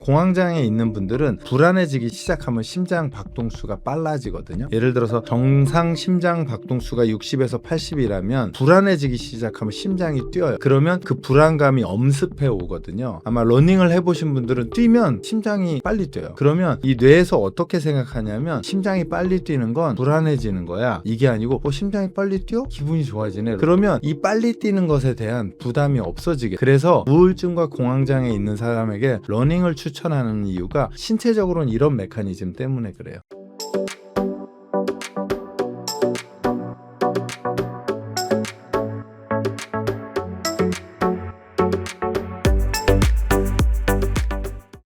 공황장애 있는 분들은 불안해지기 시작하면 심장 박동수가 빨라지거든요. 예를 들어서 정상 심장 박동수가 60에서 80이라면 불안해지기 시작하면 심장이 뛰어요. 그러면 그 불안감이 엄습해 오거든요. 아마 러닝을 해보신 분들은 뛰면 심장이 빨리 뛰어요. 그러면 이 뇌에서 어떻게 생각하냐면 심장이 빨리 뛰는 건 불안해지는 거야. 이게 아니고 심장이 빨리 뛰어? 기분이 좋아지네. 그러면 이 빨리 뛰는 것에 대한 부담이 없어지게. 그래서 우울증과 공황장애 있는 사람에게 러닝을 추천하는 이유가 신체적으로는 이런 메커니즘 때문에 그래요.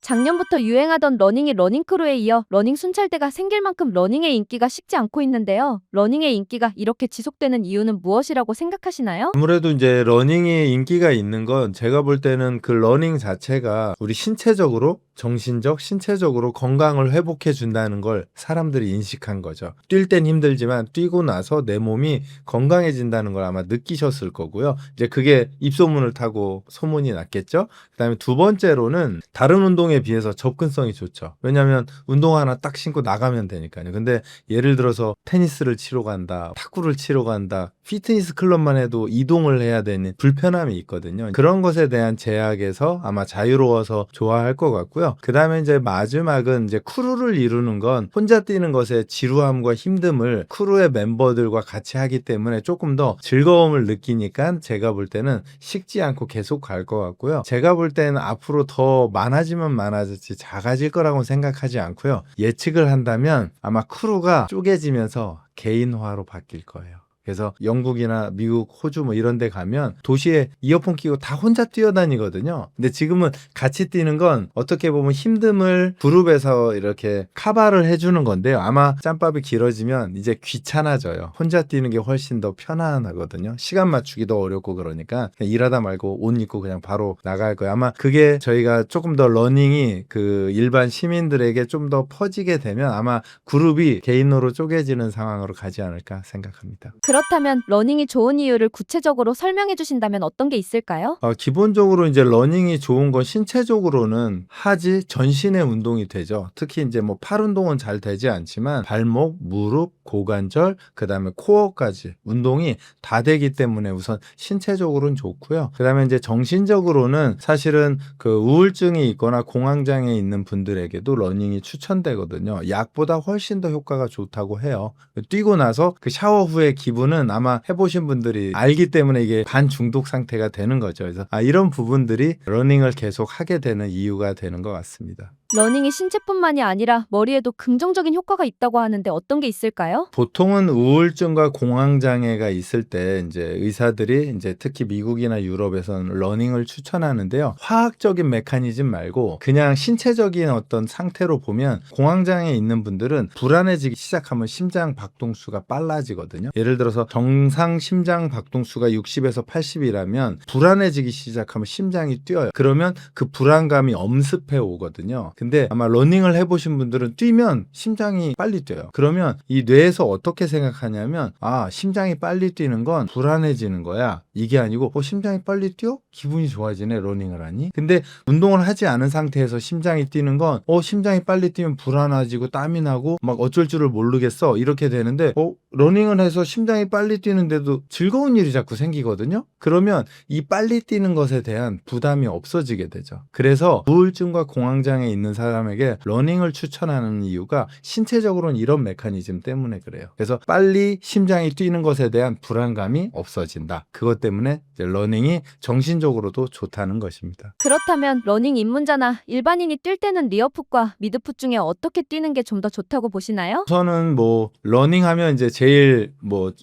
작년부터 유행하던 러닝이 러닝크루에 이어 러닝 순찰대가 생길 만큼 러닝의 인기가 식지 않고 있는데요. 러닝의 인기가 이렇게 지속되는 이유는 무엇이라고 생각하시나요? 아무래도 이제 러닝이 인기가 있는 건 제가 볼 때는 그 러닝 자체가 우리 신체적으로 정신적, 신체적으로 건강을 회복해 준다는 걸 사람들이 인식한 거죠. 뛸 땐 힘들지만 뛰고 나서 내 몸이 건강해진다는 걸 아마 느끼셨을 거고요. 이제 그게 입소문을 타고 소문이 났겠죠. 그다음에 두 번째로는 다른 운동에 비해서 접근성이 좋죠. 왜냐하면 운동 하나 딱 신고 나가면 되니까요. 근데 예를 들어서 테니스를 치러 간다, 탁구를 치러 간다, 피트니스 클럽만 해도 이동을 해야 되는 불편함이 있거든요. 그런 것에 대한 제약에서 아마 자유로워서 좋아할 것 같고요. 그 다음에 이제 마지막은 이제 크루를 이루는 건 혼자 뛰는 것의 지루함과 힘듦을 크루의 멤버들과 같이 하기 때문에 조금 더 즐거움을 느끼니까 제가 볼 때는 식지 않고 계속 갈 것 같고요. 제가 볼 때는 앞으로 더 많아지면 많아질지 작아질 거라고 생각하지 않고요. 예측을 한다면 아마 크루가 쪼개지면서 개인화로 바뀔 거예요. 그래서 영국이나 미국, 호주 뭐 이런 데 가면 도시에 이어폰 끼고 다 혼자 뛰어다니거든요. 근데 지금은 같이 뛰는 건 어떻게 보면 힘듦을 그룹에서 이렇게 커버를 해주는 건데요. 아마 짬밥이 길어지면 이제 귀찮아져요. 혼자 뛰는 게 훨씬 더 편안하거든요. 시간 맞추기도 어렵고 그러니까 일하다 말고 옷 입고 그냥 바로 나갈 거예요. 아마 그게 저희가 조금 더 러닝이 그 일반 시민들에게 좀 더 퍼지게 되면 아마 그룹이 개인으로 쪼개지는 상황으로 가지 않을까 생각합니다. 그렇다면 러닝이 좋은 이유를 구체적으로 설명해 주신다면 어떤 게 있을까요? 기본적으로 이제 러닝이 좋은 건 신체적으로는 하지 전신의 운동이 되죠. 특히 이제 뭐 팔 운동은 잘 되지 않지만 발목, 무릎, 고관절, 그다음에 코어까지 운동이 다 되기 때문에 우선 신체적으로는 좋고요. 그다음에 이제 정신적으로는 사실은 그 우울증이 있거나 공황장애 있는 분들에게도 러닝이 추천되거든요. 약보다 훨씬 더 효과가 좋다고 해요. 뛰고 나서 그 샤워 후에 기분은 아마 해보신 분들이 알기 때문에 이게 반중독 상태가 되는 거죠. 그래서 이런 부분들이 러닝을 계속 하게 되는 이유가 되는 것 같습니다. 러닝이 신체뿐만이 아니라 머리에도 긍정적인 효과가 있다고 하는데 어떤 게 있을까요? 보통은 우울증과 공황장애가 있을 때 이제 의사들이 이제 특히 미국이나 유럽에서는 러닝을 추천하는데요. 화학적인 메커니즘 말고 그냥 신체적인 어떤 상태로 보면 공황장애 있는 분들은 불안해지기 시작하면 심장 박동수가 빨라지거든요. 예를 들어서 정상 심장 박동수가 60에서 80이라면 불안해지기 시작하면 심장이 뛰어요. 그러면 그 불안감이 엄습해 오거든요. 근데 아마 러닝을 해보신 분들은 뛰면 심장이 빨리 뛰어요. 그러면 이 뇌에서 어떻게 생각하냐면 심장이 빨리 뛰는 건 불안해지는 거야. 이게 아니고 심장이 빨리 뛰어? 기분이 좋아지네 러닝을 하니. 근데 운동을 하지 않은 상태에서 심장이 뛰는 건 심장이 빨리 뛰면 불안해지고 땀이 나고 막 어쩔 줄을 모르겠어 이렇게 되는데 러닝을 해서 심장이 빨리 뛰는데도 즐거운 일이 자꾸 생기거든요. 그러면 이 빨리 뛰는 것에 대한 부담이 없어지게 되죠. 그래서 우울증과 공황장애 있는 사람에게 러닝을 추천하는 이유가 신체적으로는 이런 메커니즘 때문에 그래요. 그래서 빨리 심장이 뛰는 것에 대한 불안감이 없어진다. 그것 때문에 이제 러닝이 정신적으로도 좋다는 것입니다. 그렇다면 러닝 입문자나 일반인이 뛸 때는 리어풋과 미드풋 중에 어떻게 뛰는 게 좀 더 좋다고 보시나요? 저는 러닝하면 이제 제일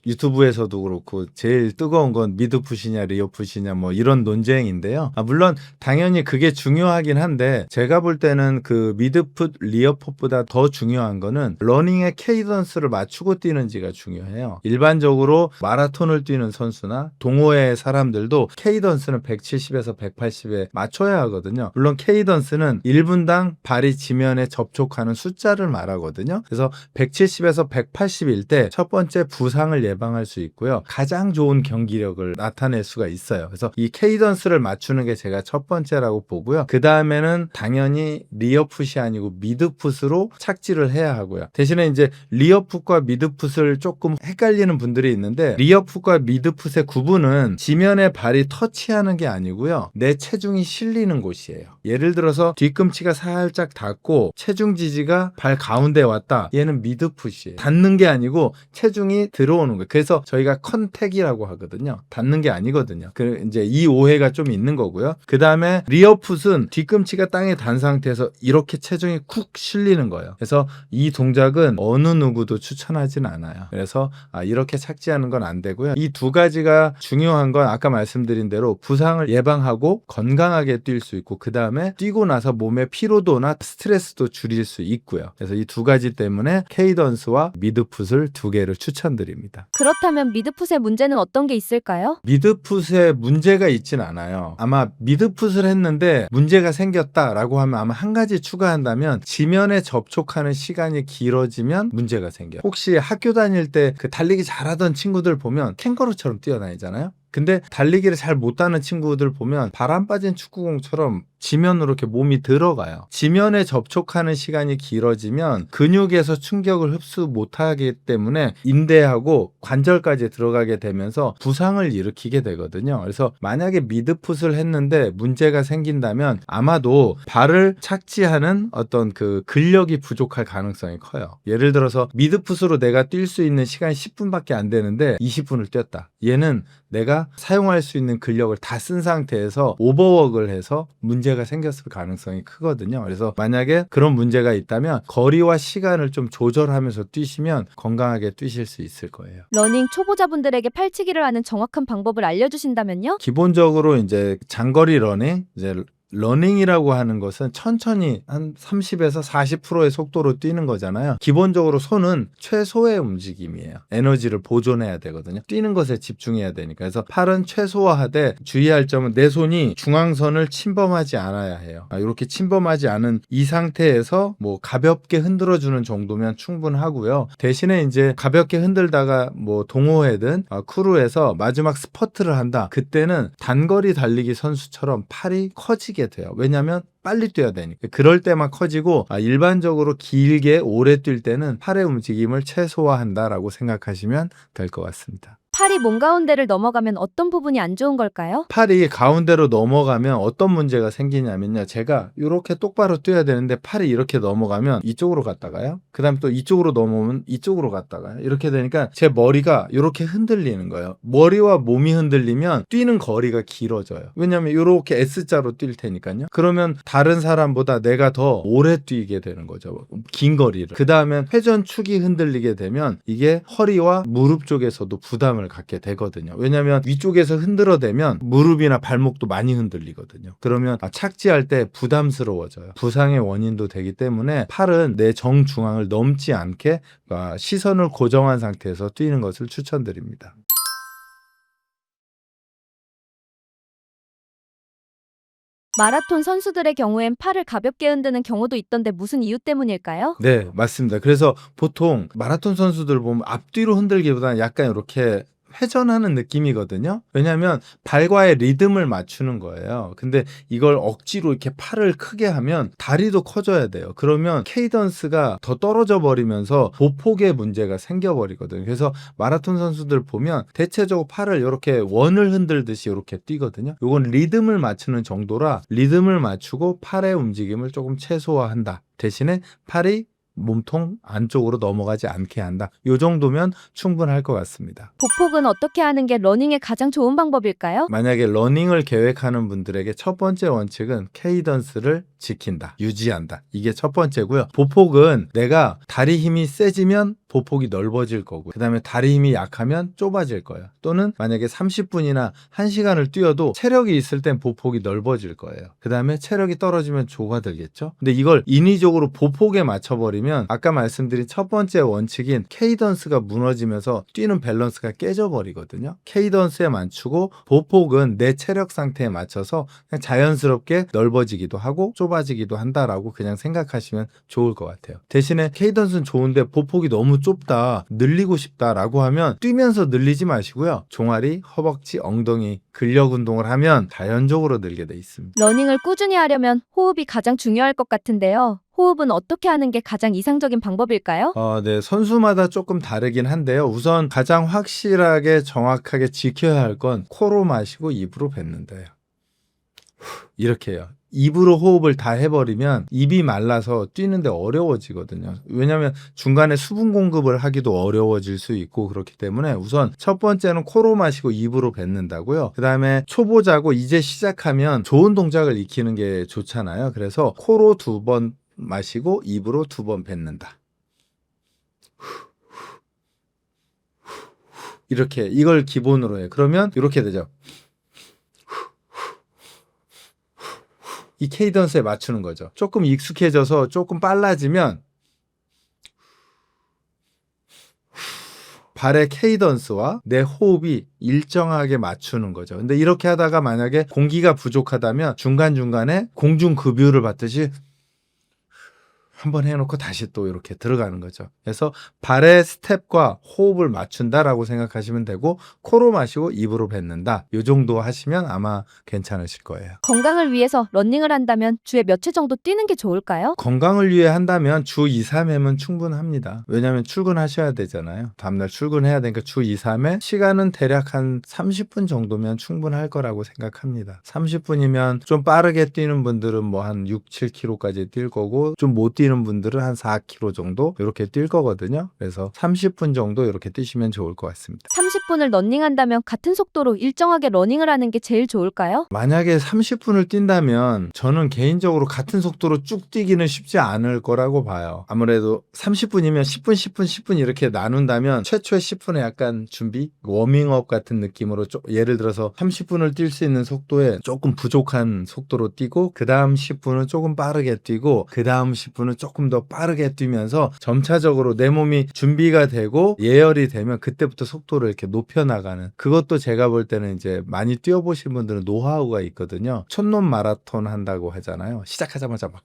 유튜브에서도 그렇고 제일 뜨거운 건 미드풋이냐 리어풋이냐 이런 논쟁인데요. 물론 당연히 그게 중요하긴 한데 제가 볼 때는 그 미드풋 리어풋보다 더 중요한 거는 러닝의 케이던스를 맞추고 뛰는지가 중요해요. 일반적으로 마라톤을 뛰는 선수나 동호회 사람들도 케이던스는 170에서 180에 맞춰야 하거든요. 물론 케이던스는 1분당 발이 지면에 접촉하는 숫자를 말하거든요. 그래서 170에서 180일 때 첫 첫 번째 부상을 예방할 수 있고요. 가장 좋은 경기력을 나타낼 수가 있어요. 그래서 이 케이던스를 맞추는 게 제가 첫 번째라고 보고요. 그 다음에는 당연히 리어풋이 아니고 미드풋으로 착지를 해야 하고요. 대신에 이제 리어풋과 미드풋을 조금 헷갈리는 분들이 있는데 리어풋과 미드풋의 구분은 지면에 발이 터치하는 게 아니고요. 내 체중이 실리는 곳이에요. 예를 들어서 뒤꿈치가 살짝 닿고 체중 지지가 발 가운데 왔다. 얘는 미드풋이에요. 닿는 게 아니고 체중이 들어오는 거예요. 그래서 저희가 컨택이라고 하거든요. 닿는 게 아니거든요. 이제 이 오해가 좀 있는 거고요. 그 다음에 리어풋은 뒤꿈치가 땅에 닿은 상태에서 이렇게 체중이 쿡 실리는 거예요. 그래서 이 동작은 어느 누구도 추천하진 않아요. 그래서 이렇게 착지하는 건 안 되고요. 이 두 가지가 중요한 건 아까 말씀드린 대로 부상을 예방하고 건강하게 뛸 수 있고 그 다음에 뛰고 나서 몸의 피로도나 스트레스도 줄일 수 있고요. 그래서 이 두 가지 때문에 케이던스와 미드풋을 두 개를 추천드립니다. 그렇다면 미드풋의 문제는 어떤 게 있을까요? 미드풋에 문제가 있진 않아요. 아마 미드풋을 했는데 문제가 생겼다라고 하면 아마 한 가지 추가한다면 지면에 접촉하는 시간이 길어지면 문제가 생겨요. 혹시 학교 다닐 때 그 달리기 잘하던 친구들 보면 캥거루처럼 뛰어다니잖아요. 근데 달리기를 잘 못하는 친구들 보면 바람 빠진 축구공처럼 지면으로 이렇게 몸이 들어가요. 지면에 접촉하는 시간이 길어지면 근육에서 충격을 흡수 못하기 때문에 인대하고 관절까지 들어가게 되면서 부상을 일으키게 되거든요. 그래서 만약에 미드풋을 했는데 문제가 생긴다면 아마도 발을 착지하는 어떤 그 근력이 부족할 가능성이 커요. 예를 들어서 미드풋으로 내가 뛸 수 있는 시간이 10분밖에 안 되는데 20분을 뛰었다. 얘는 내가 사용할 수 있는 근력을 다 쓴 상태에서 오버워크를 해서 문제가 생겼을 가능성이 크거든요. 그래서 만약에 그런 문제가 있다면 거리와 시간을 좀 조절하면서 뛰시면 건강하게 뛰실 수 있을 거예요. 러닝 초보자분들에게 팔치기를 하는 정확한 방법을 알려주신다면요? 기본적으로 이제 장거리 러닝, 이제 러닝이라고 하는 것은 천천히 한 30에서 40%의 속도로 뛰는 거잖아요. 기본적으로 손은 최소의 움직임이에요. 에너지를 보존해야 되거든요. 뛰는 것에 집중해야 되니까. 그래서 팔은 최소화하되 주의할 점은 내 손이 중앙선을 침범하지 않아야 해요. 이렇게 침범하지 않은 이 상태에서 뭐 가볍게 흔들어주는 정도면 충분하고요. 대신에 이제 가볍게 흔들다가 뭐 동호회든 크루에서 마지막 스퍼트를 한다. 그때는 단거리 달리기 선수처럼 팔이 커지게 돼요. 왜냐하면 빨리 뛰어야 되니까. 그럴 때만 커지고 일반적으로 길게 오래 뛸 때는 팔의 움직임을 최소화한다라고 생각하시면 될 것 같습니다. 팔이 몸 가운데를 넘어가면 어떤 부분이 안 좋은 걸까요? 팔이 가운데로 넘어가면 어떤 문제가 생기냐면요. 제가 이렇게 똑바로 뛰어야 되는데 팔이 이렇게 넘어가면 이쪽으로 갔다가요. 그 다음에 또 이쪽으로 넘어오면 이쪽으로 갔다가요. 이렇게 되니까 제 머리가 이렇게 흔들리는 거예요. 머리와 몸이 흔들리면 뛰는 거리가 길어져요. 왜냐하면 이렇게 S자로 뛸 테니까요. 그러면 다른 사람보다 내가 더 오래 뛰게 되는 거죠. 긴 거리를. 그 다음에 회전축이 흔들리게 되면 이게 허리와 무릎 쪽에서도 부담을 갖게 되거든요. 왜냐하면 위쪽에서 흔들어대면 무릎이나 발목도 많이 흔들리거든요. 그러면 착지할 때 부담스러워져요. 부상의 원인도 되기 때문에 팔은 내 정중앙을 넘지 않게 시선을 고정한 상태에서 뛰는 것을 추천드립니다. 마라톤 선수들의 경우엔 팔을 가볍게 흔드는 경우도 있던데 무슨 이유 때문일까요? 네, 맞습니다. 그래서 보통 마라톤 선수들 보면 앞뒤로 흔들기보다는 약간 이렇게 회전하는 느낌이거든요. 왜냐하면 발과의 리듬을 맞추는 거예요. 근데 이걸 억지로 이렇게 팔을 크게 하면 다리도 커져야 돼요. 그러면 케이던스가 더 떨어져 버리면서 보폭에 문제가 생겨버리거든요. 그래서 마라톤 선수들 보면 대체적으로 팔을 이렇게 원을 흔들듯이 이렇게 뛰거든요. 이건 리듬을 맞추는 정도라 리듬을 맞추고 팔의 움직임을 조금 최소화한다. 대신에 팔이 몸통 안쪽으로 넘어가지 않게 한다. 이 정도면 충분할 것 같습니다. 보폭은 어떻게 하는 게 러닝에 가장 좋은 방법일까요? 만약에 러닝을 계획하는 분들에게 첫 번째 원칙은 케이던스를 지킨다, 유지한다. 이게 첫 번째고요. 보폭은 내가 다리 힘이 세지면 보폭이 넓어질 거고, 그 다음에 다리 힘이 약하면 좁아질 거예요. 또는 만약에 30분이나 1시간을 뛰어도 체력이 있을 땐 보폭이 넓어질 거예요. 그 다음에 체력이 떨어지면 좁아들겠죠. 근데 이걸 인위적으로 보폭에 맞춰버리면 아까 말씀드린 첫 번째 원칙인 케이던스가 무너지면서 뛰는 밸런스가 깨져버리거든요. 케이던스에 맞추고 보폭은 내 체력 상태에 맞춰서 그냥 자연스럽게 넓어지기도 하고 좁아지기도 좁아지기도 한다라고 그냥 생각하시면 좋을 것 같아요. 대신에 케이던스는 좋은데 보폭이 너무 좁다, 늘리고 싶다라고 하면 뛰면서 늘리지 마시고요. 종아리, 허벅지, 엉덩이 근력 운동을 하면 자연적으로 늘게 돼 있습니다. 러닝을 꾸준히 하려면 호흡이 가장 중요할 것 같은데요. 호흡은 어떻게 하는 게 가장 이상적인 방법일까요? 네, 선수마다 조금 다르긴 한데요. 우선 가장 확실하게 정확하게 지켜야 할 건 코로 마시고 입으로 뱉는다예요. 이렇게 해요. 입으로 호흡을 다 해버리면 입이 말라서 뛰는데 어려워지거든요. 왜냐하면 중간에 수분 공급을 하기도 어려워질 수 있고 그렇기 때문에 우선 첫 번째는 코로 마시고 입으로 뱉는다고요. 그 다음에 초보자고 이제 시작하면 좋은 동작을 익히는 게 좋잖아요. 그래서 코로 2번 마시고 입으로 2번 뱉는다. 이렇게 이걸 기본으로 해요. 그러면 이렇게 되죠. 이 케이던스에 맞추는 거죠. 조금 익숙해져서 조금 빨라지면 발의 케이던스와 내 호흡이 일정하게 맞추는 거죠. 근데 이렇게 하다가 만약에 공기가 부족하다면 중간중간에 공중급유를 받듯이 한번 해놓고 다시 또 이렇게 들어가는 거죠. 그래서 발의 스텝과 호흡을 맞춘다라고 생각하시면 되고 코로 마시고 입으로 뱉는다. 이 정도 하시면 아마 괜찮으실 거예요. 건강을 위해서 러닝을 한다면 주에 몇 회 정도 뛰는 게 좋을까요? 건강을 위해 한다면 주 2, 3회면 충분합니다. 왜냐하면 출근하셔야 되잖아요. 다음날 출근해야 되니까 주 2, 3회 시간은 대략 한 30분 정도면 충분할 거라고 생각합니다. 30분이면 좀 빠르게 뛰는 분들은 뭐 한 6, 7km까지 뛸 거고 좀 못 뛰는 분들은 한 4km 정도 이렇게 뛸 거거든요. 그래서 30분 정도 이렇게 뛰시면 좋을 것 같습니다. 30분을 러닝한다면 같은 속도로 일정하게 러닝을 하는 게 제일 좋을까요? 만약에 30분을 뛴다면 저는 개인적으로 같은 속도로 쭉 뛰기는 쉽지 않을 거라고 봐요. 아무래도 30분이면 10분, 10분, 10분 이렇게 나눈다면 최초의 10분에 약간 준비, 워밍업 같은 느낌으로 예를 들어서 30분을 뛸 수 있는 속도에 조금 부족한 속도로 뛰고 그 다음 10분은 조금 빠르게 뛰고 그 다음 10분은 조금 더 빠르게 뛰면서 점차적으로 내 몸이 준비가 되고 예열이 되면 그때부터 속도를 이렇게 높여나가는, 그것도 제가 볼 때는 이제 많이 뛰어보신 분들은 노하우가 있거든요. 촌놈 마라톤 한다고 하잖아요. 시작하자마자 막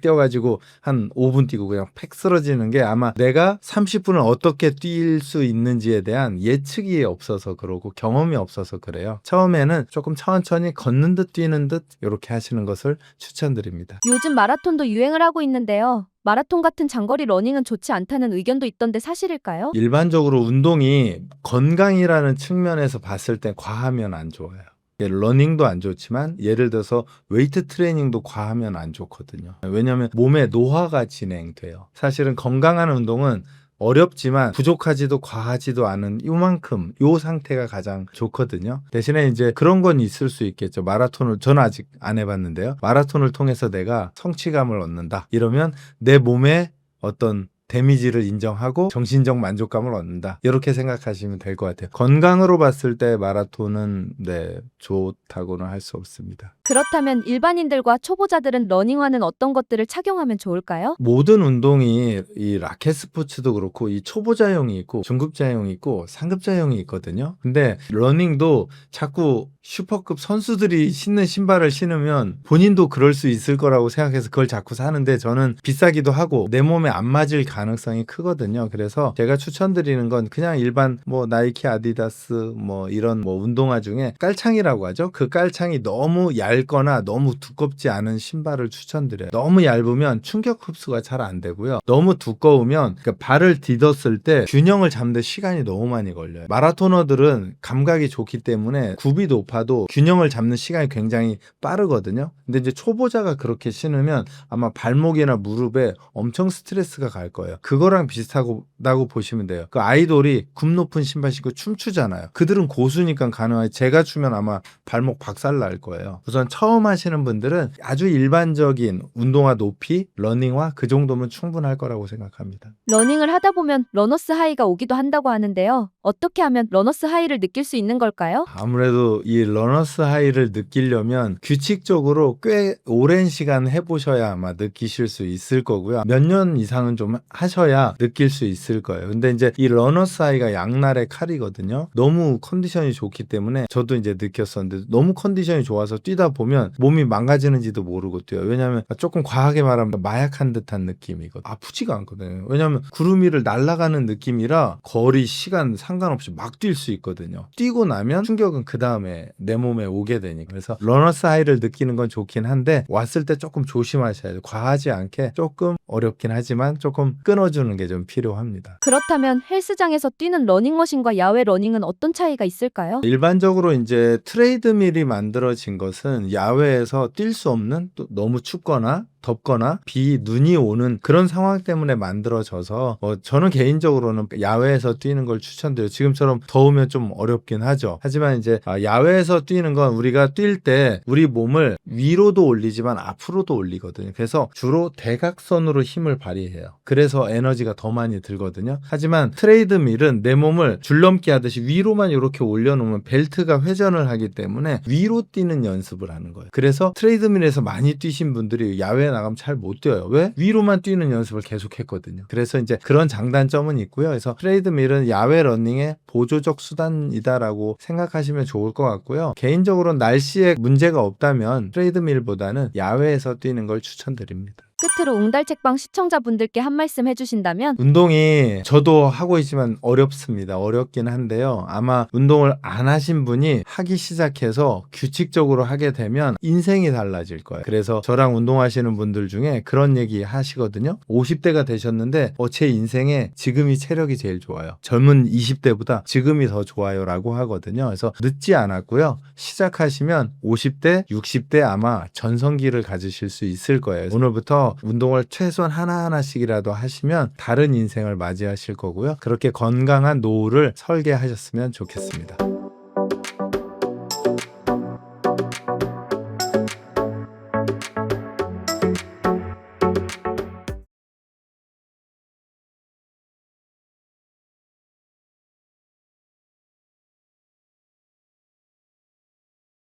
뛰어가지고 한 5분 뛰고 그냥 팩 쓰러지는 게 아마 내가 30분을 어떻게 뛸 수 있는지에 대한 예측이 없어서 그러고 경험이 없어서 그래요. 처음에는 조금 천천히 걷는 듯 뛰는 듯 이렇게 하시는 것을 추천드립니다. 요즘 마라톤도 유행을 하고 있는데요. 마라톤 같은 장거리 러닝은 좋지 않다는 의견도 있던데 사실일까요? 일반적으로 운동이 건강이라는 측면에서 봤을 때 과하면 안 좋아요. 러닝도 안 좋지만 예를 들어서 웨이트 트레이닝도 과하면 안 좋거든요. 왜냐하면 몸에 노화가 진행돼요. 사실은 건강한 운동은 어렵지만 부족하지도 과하지도 않은 요만큼 요 상태가 가장 좋거든요. 대신에 이제 그런 건 있을 수 있겠죠. 마라톤을 저는 아직 안 해봤는데요. 마라톤을 통해서 내가 성취감을 얻는다. 이러면 내 몸에 어떤 데미지를 인정하고 정신적 만족감을 얻는다. 이렇게 생각하시면 될 것 같아요. 건강으로 봤을 때 마라톤은 좋다고는 할 수 없습니다. 그렇다면 일반인들과 초보자들은 러닝화는 어떤 것들을 착용하면 좋을까요? 모든 운동이 이 라켓 스포츠도 그렇고 이 초보자용이 있고 중급자용이 있고 상급자용이 있거든요. 근데 러닝도 자꾸 슈퍼급 선수들이 신는 신발을 신으면 본인도 그럴 수 있을 거라고 생각해서 그걸 자꾸 사는데 저는 비싸기도 하고 내 몸에 안 맞을 가능성이 크거든요. 그래서 제가 추천드리는 건 그냥 일반 뭐 나이키, 아디다스 뭐 이런 뭐 운동화 중에 깔창이라고 하죠. 그 깔창이 너무 얇거나 너무 두껍지 않은 신발을 추천드려요. 너무 얇으면 충격 흡수가 잘 안 되고요. 너무 두꺼우면 그러니까 발을 디뎠을 때 균형을 잡는데 시간이 너무 많이 걸려요. 마라토너들은 감각이 좋기 때문에 굽이 높아도 균형을 잡는 시간이 굉장히 빠르거든요. 근데 이제 초보자가 그렇게 신으면 아마 발목이나 무릎에 엄청 스트레스가 갈 거예요. 그거랑 비슷하다고 보시면 돼요. 그 아이돌이 굽 높은 신발 신고 춤추잖아요. 그들은 고수니까 가능하지 제가 추면 아마 발목 박살 날 거예요. 우선 처음 하시는 분들은 아주 일반적인 운동화 높이, 러닝화 그 정도면 충분할 거라고 생각합니다. 러닝을 하다 보면 러너스 하이가 오기도 한다고 하는데요. 어떻게 하면 러너스 하이를 느낄 수 있는 걸까요? 아무래도 이 러너스 하이를 느끼려면 규칙적으로 꽤 오랜 시간 해보셔야 아마 느끼실 수 있을 거고요. 몇 년 이상은 좀 하셔야 느낄 수 있을 거예요. 근데 이제 이 러너스 하이가 양날의 칼이거든요. 너무 컨디션이 좋기 때문에 저도 이제 느꼈었는데 너무 컨디션이 좋아서 뛰다 보면 몸이 망가지는지도 모르고 뛰어요. 왜냐하면 조금 과하게 말하면 마약한 듯한 느낌이거든요. 아프지가 않거든요. 왜냐하면 구름 위를 날아가는 느낌이라 거리, 시간 상관없이 막 뛸 수 있거든요. 뛰고 나면 충격은 그 다음에 내 몸에 오게 되니까. 그래서 러너스 하이를 느끼는 건 좋긴 한데 왔을 때 조금 조심하셔야 돼요. 과하지 않게 조금 어렵긴 하지만 조금 끊어주는 게 좀 필요합니다. 그렇다면 헬스장에서 뛰는 러닝머신과 야외 러닝은 어떤 차이가 있을까요? 일반적으로 이제 트레이드밀이 만들어진 것은 야외에서 뛸 수 없는 또 너무 춥거나 덥거나 눈이 오는 그런 상황 때문에 만들어져서 저는 개인적으로는 야외에서 뛰는 걸 추천드려요. 지금처럼 더우면 좀 어렵긴 하죠. 하지만 이제 야외에서 뛰는 건 우리가 뛸 때 우리 몸을 위로도 올리지만 앞으로도 올리거든요. 그래서 주로 대각선으로 힘을 발휘해요. 그래서 에너지가 더 많이 들거든요. 하지만 트레이드밀은 내 몸을 줄넘기 하듯이 위로만 이렇게 올려놓으면 벨트가 회전을 하기 때문에 위로 뛰는 연습을 하는 거예요. 그래서 트레이드밀에서 많이 뛰신 분들이 야외에 나가면 잘 못 뛰어요. 왜? 위로만 뛰는 연습을 계속 했거든요. 그래서 이제 그런 장단점은 있고요. 그래서 트레이드밀은 야외 러닝의 보조적 수단이다라고 생각하시면 좋을 것 같고요. 개인적으로 날씨에 문제가 없다면 트레이드밀보다는 야외에서 뛰는 걸 추천드립니다. 끝으로 웅달책방 시청자분들께 한 말씀 해주신다면? 운동이 저도 하고 있지만 어렵습니다. 어렵긴 한데요. 아마 운동을 안 하신 분이 하기 시작해서 규칙적으로 하게 되면 인생이 달라질 거예요. 그래서 저랑 운동하시는 분들 중에 그런 얘기 하시거든요. 50대가 되셨는데 제 인생에 지금이 체력이 제일 좋아요. 젊은 20대보다 지금이 더 좋아요 라고 하거든요. 그래서 늦지 않았고요. 시작하시면 50대, 60대 아마 전성기를 가지실 수 있을 거예요. 오늘부터 운동을 최소한 하나하나씩이라도 하시면 다른 인생을 맞이하실 거고요. 그렇게 건강한 노후를 설계하셨으면 좋겠습니다.